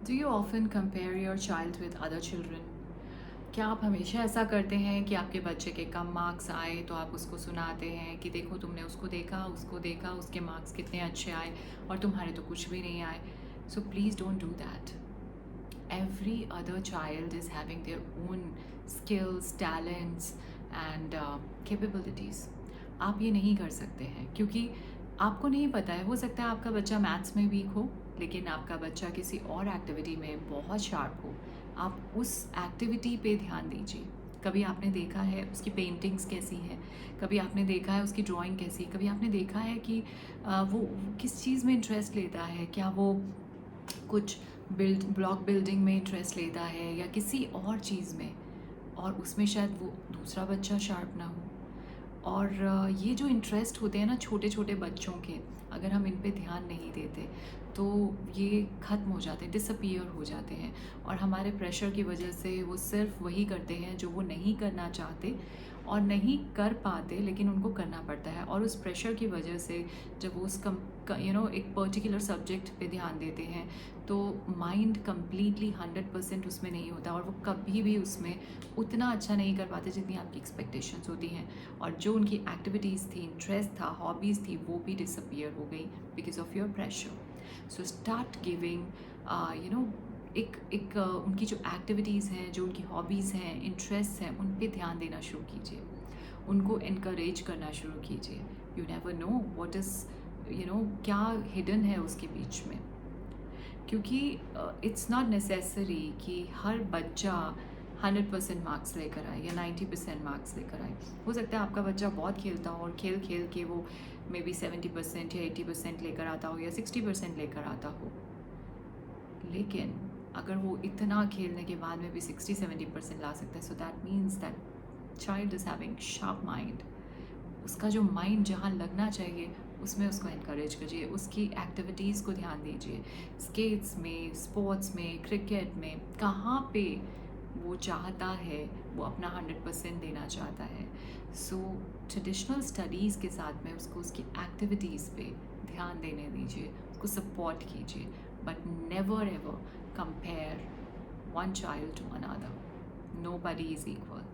Do you often compare your child with other children? क्या आप हमेशा ऐसा करते हैं कि आपके बच्चे के कम मार्क्स आए तो आप उसको सुनाते हैं कि देखो तुमने उसको देखा उसके मार्क्स कितने अच्छे आए और तुम्हारे तो कुछ भी नहीं आए. So please don't do that. Every other child is having their own skills, talents and capabilities. आप ये नहीं कर सकते हैं क्योंकि आपको नहीं पता है. हो सकता है आपका बच्चा मैथ्स में वीक हो लेकिन आपका बच्चा किसी और एक्टिविटी में बहुत शार्प हो. आप उस एक्टिविटी पे ध्यान दीजिए. कभी आपने देखा है उसकी पेंटिंग्स कैसी हैं, कभी आपने देखा है उसकी ड्राइंग कैसी, कभी आपने देखा है कि वो किस चीज़ में इंटरेस्ट लेता है, क्या वो कुछ ब्लॉक बिल्डिंग में इंटरेस्ट लेता है या किसी और चीज़ में, और उसमें शायद वो दूसरा बच्चा शार्प ना हो. और ये जो इंटरेस्ट होते हैं ना छोटे छोटे बच्चों के, अगर हम इन पे ध्यान नहीं देते तो ये ख़त्म हो जाते हैं, डिसअपीयर हो जाते हैं. और हमारे प्रेशर की वजह से वो सिर्फ वही करते हैं जो वो नहीं करना चाहते और नहीं कर पाते लेकिन उनको करना पड़ता है. और उस प्रेशर की वजह से जब वो उस एक पर्टिकुलर सब्जेक्ट पे ध्यान देते हैं तो माइंड कम्प्लीटली 100% उसमें नहीं होता और वो कभी भी उसमें उतना अच्छा नहीं कर पाते जितनी आपकी एक्सपेक्टेशंस होती हैं. और जो उनकी एक्टिविटीज़ थी, इंटरेस्ट था, हॉबीज़ थी, वो भी डिसअपीयर हो गई because of your pressure. So start giving उनकी जो एक्टिविटीज़ हैं, जो उनकी हॉबीज़ हैं, इंटरेस्ट हैं, उन पे ध्यान देना शुरू कीजिए. उनको इनकरेज करना शुरू कीजिए. You never know what is क्या हिडन है उसके बीच में. क्योंकि इट्स नॉट नेसेसरी कि हर बच्चा 100% मार्क्स लेकर आए या 90% मार्क्स लेकर आए. हो सकता है आपका बच्चा बहुत खेलता हो और खेल खेल के वो मे बी 70% या 80% लेकर आता हो या 60% लेकर आता हो. लेकिन अगर वो इतना खेलने के बाद में भी 60-70% ला सकता है, so that means that child is having sharp mind. उसका जो माइंड जहाँ लगना चाहिए उसमें उसको इनकरेज कीजिए, उसकी एक्टिविटीज़ को ध्यान दीजिए. स्केट्स में, स्पोर्ट्स में, क्रिकेट में, कहाँ पे वो चाहता है, वो अपना 100% देना चाहता है. सो ट्रेडिशनल स्टडीज़ के साथ में उसको उसकी एक्टिविटीज़ पे ध्यान देने दीजिए, उसको सपोर्ट कीजिए. But never ever compare one child to another. Nobody is equal.